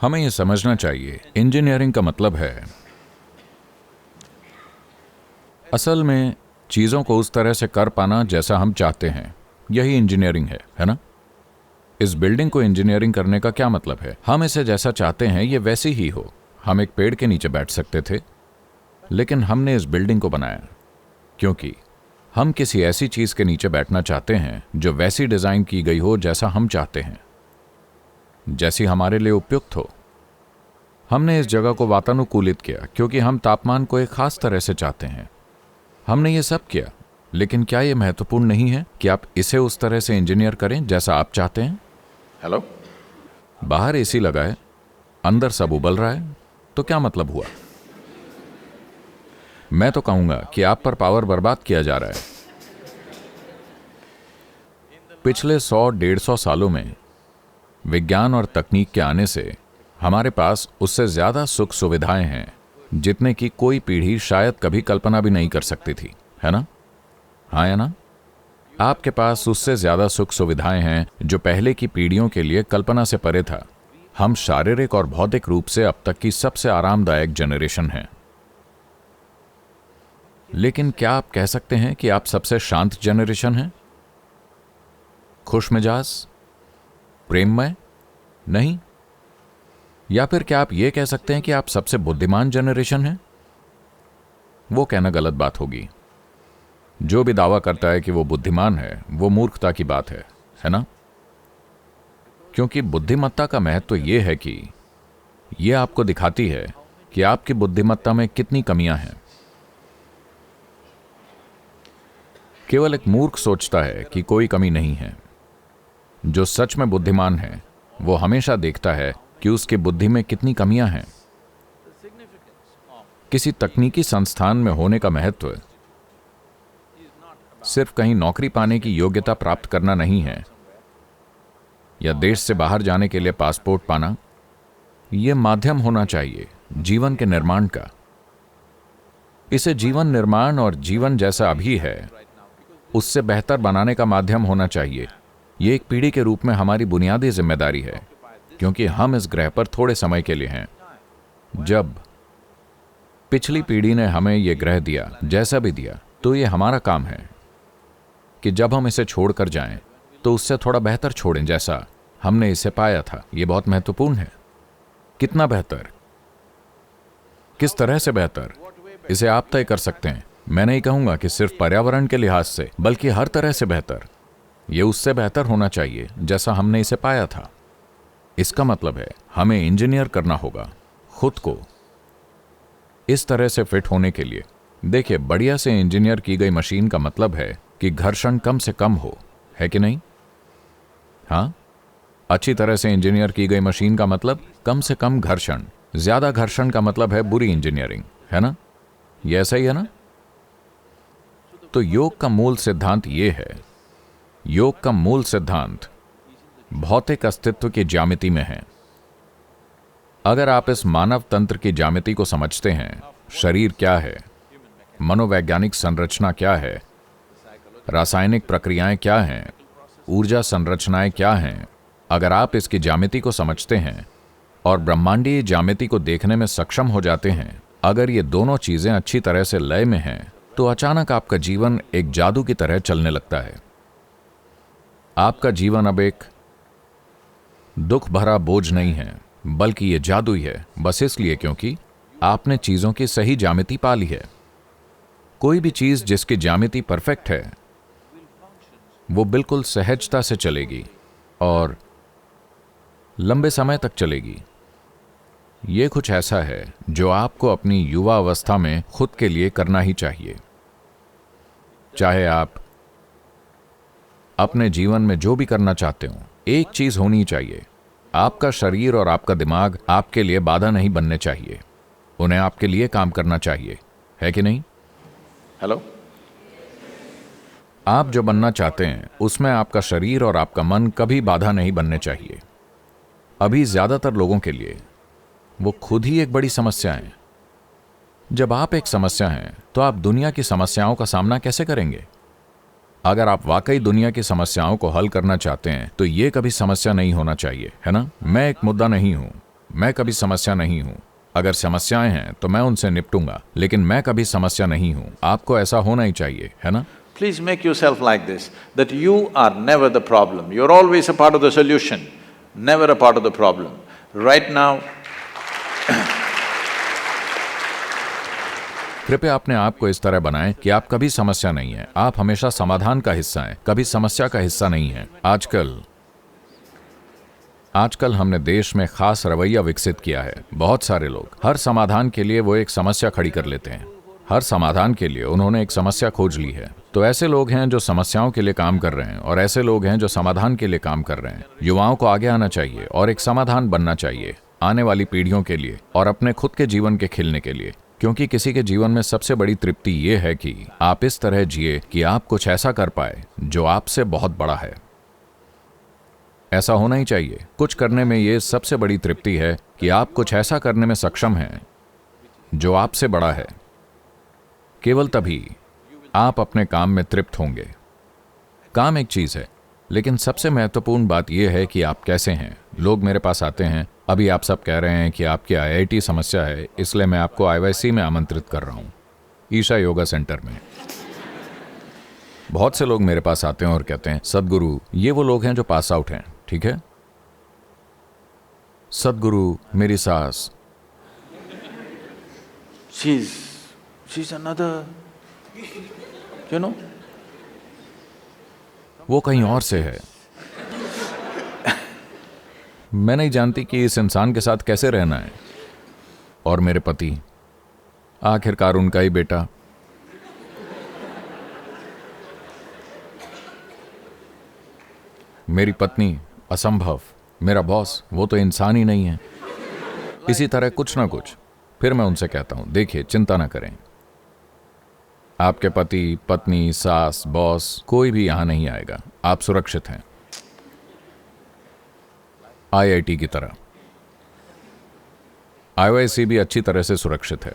हमें यह समझना चाहिए, इंजीनियरिंग का मतलब है असल में चीजों को उस तरह से कर पाना जैसा हम चाहते हैं। यही इंजीनियरिंग है ना? इस बिल्डिंग को इंजीनियरिंग करने का क्या मतलब है? हम इसे जैसा चाहते हैं ये वैसी ही हो। हम एक पेड़ के नीचे बैठ सकते थे, लेकिन हमने इस बिल्डिंग को बनाया क्योंकि हम किसी ऐसी चीज के नीचे बैठना चाहते हैं जो वैसी डिजाइन की गई हो जैसा हम चाहते हैं, जैसी हमारे लिए उपयुक्त हो। हमने इस जगह को वातानुकूलित किया क्योंकि हम तापमान को एक खास तरह से चाहते हैं। हमने ये सब किया, लेकिन क्या यह महत्वपूर्ण नहीं है कि आप इसे उस तरह से इंजीनियर करें जैसा आप चाहते हैं? हेलो, बाहर एसी लगा है, अंदर सब उबल रहा है, तो क्या मतलब हुआ? मैं तो कहूंगा कि आप पर पावर बर्बाद किया जा रहा है। पिछले 100-150 सालों में विज्ञान और तकनीक के आने से हमारे पास उससे ज्यादा सुख सुविधाएं हैं जितने की कोई पीढ़ी शायद कभी कल्पना भी नहीं कर सकती थी, है ना? हाँ या ना? आपके पास उससे ज्यादा सुख सुविधाएं हैं जो पहले की पीढ़ियों के लिए कल्पना से परे था। हम शारीरिक और भौतिक रूप से अब तक की सबसे आरामदायक जनरेशन हैं। लेकिन क्या आप कह सकते हैं कि आप सबसे शांत जनरेशन हैं? खुशमिजाज, प्रेममय? नहीं। या फिर क्या आप यह कह सकते हैं कि आप सबसे बुद्धिमान जनरेशन हैं? वो कहना गलत बात होगी। जो भी दावा करता है कि वो बुद्धिमान है, वो मूर्खता की बात है ना? क्योंकि बुद्धिमत्ता का महत्व यह है कि यह आपको दिखाती है कि आपकी बुद्धिमत्ता में कितनी कमियां हैं। केवल एक मूर्ख सोचता है कि कोई कमी नहीं है। जो सच में बुद्धिमान है वो हमेशा देखता है कि उसकी बुद्धि में कितनी कमियां हैं। किसी तकनीकी संस्थान में होने का महत्व सिर्फ कहीं नौकरी पाने की योग्यता प्राप्त करना नहीं है, या देश से बाहर जाने के लिए पासपोर्ट पाना। यह माध्यम होना चाहिए जीवन के निर्माण का। इसे जीवन निर्माण और जीवन जैसा अभी है उससे बेहतर बनाने का माध्यम होना चाहिए। यह एक पीढ़ी के रूप में हमारी बुनियादी जिम्मेदारी है, क्योंकि हम इस ग्रह पर थोड़े समय के लिए हैं। जब पिछली पीढ़ी ने हमें यह ग्रह दिया, जैसा भी दिया, तो यह हमारा काम है कि जब हम इसे छोड़कर जाएं तो उससे थोड़ा बेहतर छोड़ें जैसा हमने इसे पाया था। यह बहुत महत्वपूर्ण है। कितना बेहतर, किस तरह से बेहतर, इसे आप तय कर सकते हैं। मैं नहीं कहूंगा कि सिर्फ पर्यावरण के लिहाज से, बल्कि हर तरह से बेहतर। यह उससे बेहतर होना चाहिए जैसा हमने इसे पाया था। इसका मतलब है हमें इंजीनियर करना होगा खुद को इस तरह से फिट होने के लिए। देखिए, बढ़िया से इंजीनियर की गई मशीन का मतलब है कि घर्षण कम से कम हो, है कि नहीं? हाँ, अच्छी तरह से इंजीनियर की गई मशीन का मतलब कम से कम घर्षण। ज्यादा घर्षण का मतलब है बुरी इंजीनियरिंग, है ना? ये ऐसा ही है ना? तो योग का मूल सिद्धांत यह है, योग का मूल सिद्धांत भौतिक अस्तित्व की ज्यामिति में है। अगर आप इस मानव तंत्र की ज्यामिति को समझते हैं, शरीर क्या है, मनोवैज्ञानिक संरचना क्या है, रासायनिक प्रक्रियाएं क्या हैं, ऊर्जा संरचनाएं क्या हैं, अगर आप इसकी ज्यामिति को समझते हैं और ब्रह्मांडीय ज्यामिति को देखने में सक्षम हो जाते हैं, अगर ये दोनों चीजें अच्छी तरह से लय में हैं, तो अचानक आपका जीवन एक जादू की तरह चलने लगता है। आपका जीवन अब एक दुख भरा बोझ नहीं है, बल्कि यह जादू ही है, बस इसलिए क्योंकि आपने चीजों की सही ज्यामिति पा ली है। कोई भी चीज जिसकी ज्यामिति परफेक्ट है वो बिल्कुल सहजता से चलेगी और लंबे समय तक चलेगी। यह कुछ ऐसा है जो आपको अपनी युवा अवस्था में खुद के लिए करना ही चाहिए। चाहे आप अपने जीवन में जो भी करना चाहते हो, एक चीज होनी चाहिए, आपका शरीर और आपका दिमाग आपके लिए बाधा नहीं बनने चाहिए। उन्हें आपके लिए काम करना चाहिए, है कि नहीं? हेलो, आप जो बनना चाहते हैं उसमें आपका शरीर और आपका मन कभी बाधा नहीं बनने चाहिए। अभी ज्यादातर लोगों के लिए वो खुद ही एक बड़ी समस्या है। जब आप एक समस्या हैं तो आप दुनिया की समस्याओं का सामना कैसे करेंगे? अगर आप वाकई दुनिया की समस्याओं को हल करना चाहते हैं तो ये कभी समस्या नहीं होना चाहिए, है ना? मैं एक मुद्दा नहीं हूं, मैं कभी समस्या नहीं हूं। अगर समस्याएं हैं तो मैं उनसे निपटूंगा, लेकिन मैं कभी समस्या नहीं हूं। आपको ऐसा होना ही चाहिए, है ना? Please make yourself like this, that you are never the problem, you're always a part of the solution, never a part of the problem. Right now, कृपया अपने आप को इस तरह बनाएं कि आप कभी समस्या नहीं हैं, आप हमेशा समाधान का हिस्सा हैं, कभी समस्या का हिस्सा नहीं हैं। आजकल हमने देश में खास रवैया विकसित किया है। बहुत सारे लोग हर समाधान के लिए वो एक समस्या खड़ी कर लेते हैं। हर समाधान के लिए उन्होंने एक समस्या खोज ली है। तो ऐसे लोग हैं जो समस्याओं के लिए काम कर रहे हैं और ऐसे लोग हैं जो समाधान के लिए काम कर रहे हैं। युवाओं को आगे आना चाहिए और एक समाधान बनना चाहिए आने वाली पीढ़ियों के लिए और अपने खुद के जीवन के खिलने के लिए, क्योंकि किसी के जीवन में सबसे बड़ी तृप्ति ये है कि आप इस तरह जिए कि आप कुछ ऐसा कर पाए जो आपसे बहुत बड़ा है। ऐसा होना ही चाहिए। कुछ करने में ये सबसे बड़ी तृप्ति है कि आप कुछ ऐसा करने में सक्षम हैं जो आपसे बड़ा है। केवल तभी आप अपने काम में तृप्त होंगे। काम एक चीज है, लेकिन सबसे महत्वपूर्ण बात यह है कि आप कैसे हैं। लोग मेरे पास आते हैं, अभी आप सब कह रहे हैं कि आपकी IIT समस्या है, इसलिए मैं आपको IYC में आमंत्रित कर रहा हूं, ईशा योगा सेंटर में। बहुत से लोग मेरे पास आते हैं और कहते हैं, सदगुरु, ये वो लोग हैं जो पास आउट हैं, ठीक है? सदगुरु, मेरी सास, she's another, you know? वो कहीं और से है। मैं नहीं जानती कि इस इंसान के साथ कैसे रहना है। और मेरे पति, आखिरकार उनका ही बेटा। मेरी पत्नी, असंभव। मेरा बॉस, वो तो इंसान ही नहीं है। इसी तरह कुछ ना कुछ। फिर मैं उनसे कहता हूं, देखिए, चिंता ना करें, आपके पति, पत्नी, सास, बॉस, कोई भी यहां नहीं आएगा, आप सुरक्षित हैं। IIT की तरह IYC भी अच्छी तरह से सुरक्षित है।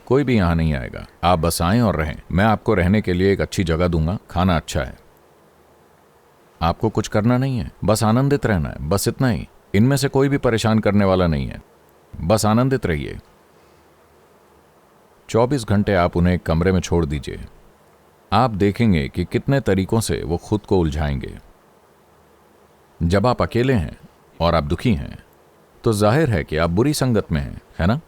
कोई भी यहां नहीं आएगा, आप बस आएं और रहें। मैं आपको रहने के लिए एक अच्छी जगह दूंगा, खाना अच्छा है। आपको कुछ करना नहीं है, बस आनंदित रहना है, बस इतना ही। इनमें से कोई भी परेशान करने वाला नहीं है, बस आनंदित रहिए। 24 घंटे आप उन्हें एक कमरे में छोड़ दीजिए। आप देखेंगे कि कितने तरीकों से वो खुद को उलझाएंगे। जब आप अकेले हैं और आप दुखी हैं, तो जाहिर है कि आप बुरी संगत में हैं, है ना?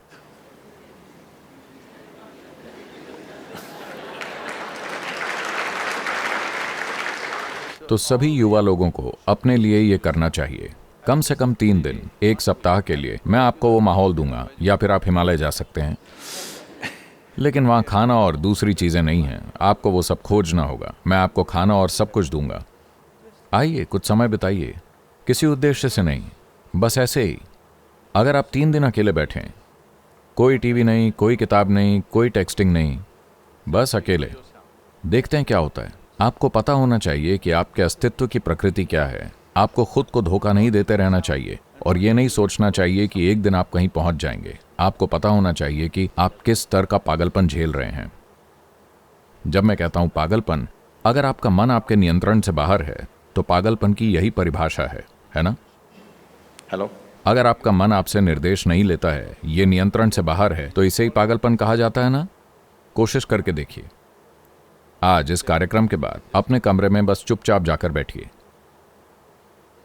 तो सभी युवा लोगों को अपने लिए ये करना चाहिए। कम से कम 3 दिन, 1 सप्ताह के लिए मैं आपको वो माहौल दूंगा, या फिर आप हिमालय जा सकते हैं, लेकिन वहां खाना और दूसरी चीजें नहीं हैं। आपको वो सब खोजना होगा। मैं आपको खाना और सब कुछ दूंगा। आइए, कुछ समय बिताइए, किसी उद्देश्य से नहीं, बस ऐसे ही। अगर आप 3 दिन अकेले बैठें, कोई टीवी नहीं, कोई किताब नहीं, कोई टेक्सटिंग नहीं, बस अकेले, देखते हैं क्या होता है। आपको पता होना चाहिए कि आपके अस्तित्व की प्रकृति क्या है। आपको खुद को धोखा नहीं देते रहना चाहिए और ये नहीं सोचना चाहिए कि एक दिन आप कहीं पहुंच जाएंगे। आपको पता होना चाहिए कि आप किस स्तर का पागलपन झेल रहे हैं। जब मैं कहता हूं पागलपन, अगर आपका मन आपके नियंत्रण से बाहर है तो पागलपन की यही परिभाषा है ना? हेलो? अगर आपका मन आपसे निर्देश नहीं लेता है, ये नियंत्रण से बाहर है, तो इसे ही पागलपन कहा जाता है ना? कोशिश करके देखिए। आज इस कार्यक्रम के बाद अपने कमरे में बस चुपचाप जाकर बैठिए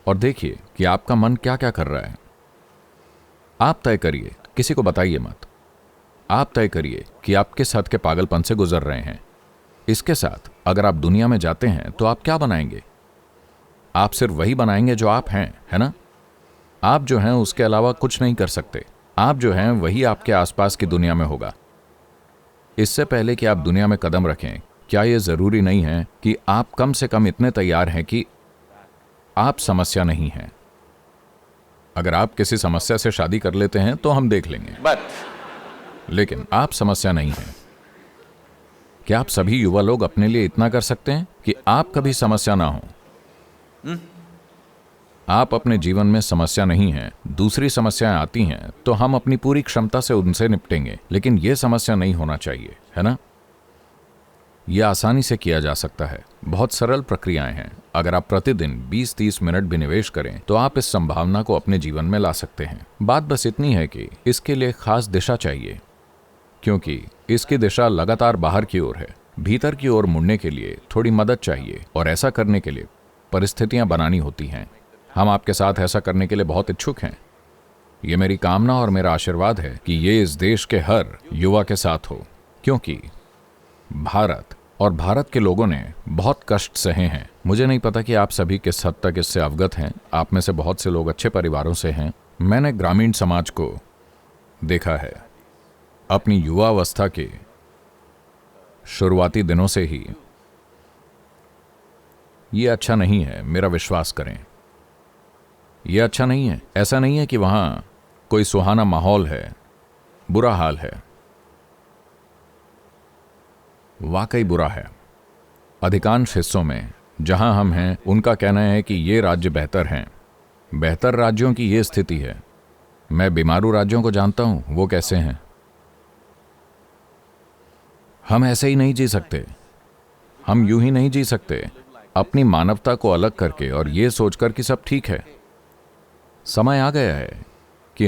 और देखिए कि आपका मन क्या क्या कर रहा है। आप तय करिए, किसी को बताइए मत। आप तय करिए कि आप किस हद के पागलपन से गुजर रहे हैं। इसके साथ अगर आप दुनिया में जाते हैं तो आप क्या बनाएंगे? आप सिर्फ वही बनाएंगे जो आप हैं, है ना? आप जो हैं उसके अलावा कुछ नहीं कर सकते। आप जो हैं वही आपके आसपास की दुनिया में होगा। इससे पहले कि आप दुनिया में कदम रखें, क्या यह जरूरी नहीं है कि आप कम से कम इतने तैयार हैं कि आप समस्या नहीं हैं? अगर आप किसी समस्या से शादी कर लेते हैं तो हम देख लेंगे, लेकिन आप समस्या नहीं हैं। क्या आप सभी युवा लोग अपने लिए इतना कर सकते हैं कि आप कभी समस्या ना हो? आप अपने जीवन में समस्या नहीं हैं। दूसरी समस्याएं आती हैं तो हम अपनी पूरी क्षमता से उनसे निपटेंगे, लेकिन यह समस्या नहीं होना चाहिए, है ना? यह आसानी से किया जा सकता है। बहुत सरल प्रक्रियाएं हैं। अगर आप प्रतिदिन 20-30 मिनट भी निवेश करें तो आप इस संभावना को अपने जीवन में ला सकते हैं। बात बस इतनी है कि इसके लिए खास दिशा चाहिए, क्योंकि इसकी दिशा लगातार बाहर की ओर है। भीतर की ओर मुड़ने के लिए थोड़ी मदद चाहिए, और ऐसा करने के लिए परिस्थितियां बनानी होती हैं। हम आपके साथ ऐसा करने के लिए बहुत इच्छुक हैं। ये मेरी कामना और मेरा आशीर्वाद है कि ये इस देश के हर युवा के साथ हो, क्योंकि भारत और भारत के लोगों ने बहुत कष्ट सहे हैं। मुझे नहीं पता कि आप सभी किस हद तक इससे अवगत हैं। आप में से बहुत से लोग अच्छे परिवारों से हैं। मैंने ग्रामीण समाज को देखा है अपनी युवावस्था के शुरुआती दिनों से ही। ये अच्छा नहीं है, मेरा विश्वास करें। ये अच्छा नहीं है। ऐसा नहीं है कि वहां कोई सुहाना माहौल है, बुरा हाल है। वाकई बुरा है। अधिकांश हिस्सों में जहां हम हैं, उनका कहना है कि ये राज्य बेहतर हैं। बेहतर राज्यों की ये स्थिति है। मैं बीमारू राज्यों को जानता हूं, वो कैसे हैं। हम ऐसे ही नहीं जी सकते। हम यूं ही नहीं जी सकते, अपनी मानवता को अलग करके और ये सोचकर कि सब ठीक है। समय आ गया है कि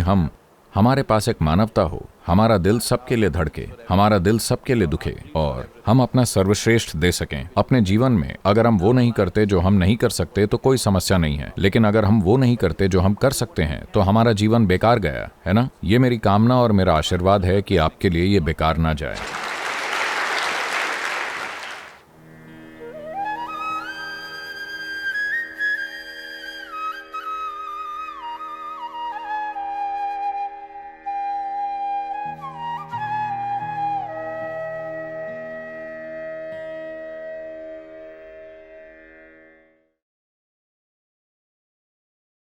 हमारे पास एक मानवता हो, हमारा दिल सबके लिए धड़के, हमारा दिल सबके लिए दुखे, और हम अपना सर्वश्रेष्ठ दे सकें अपने जीवन में। अगर हम वो नहीं करते जो हम नहीं कर सकते तो कोई समस्या नहीं है, लेकिन अगर हम वो नहीं करते जो हम कर सकते हैं तो हमारा जीवन बेकार गया है ना। ये मेरी कामना और मेरा आशीर्वाद है कि आपके लिए ये बेकार ना जाए।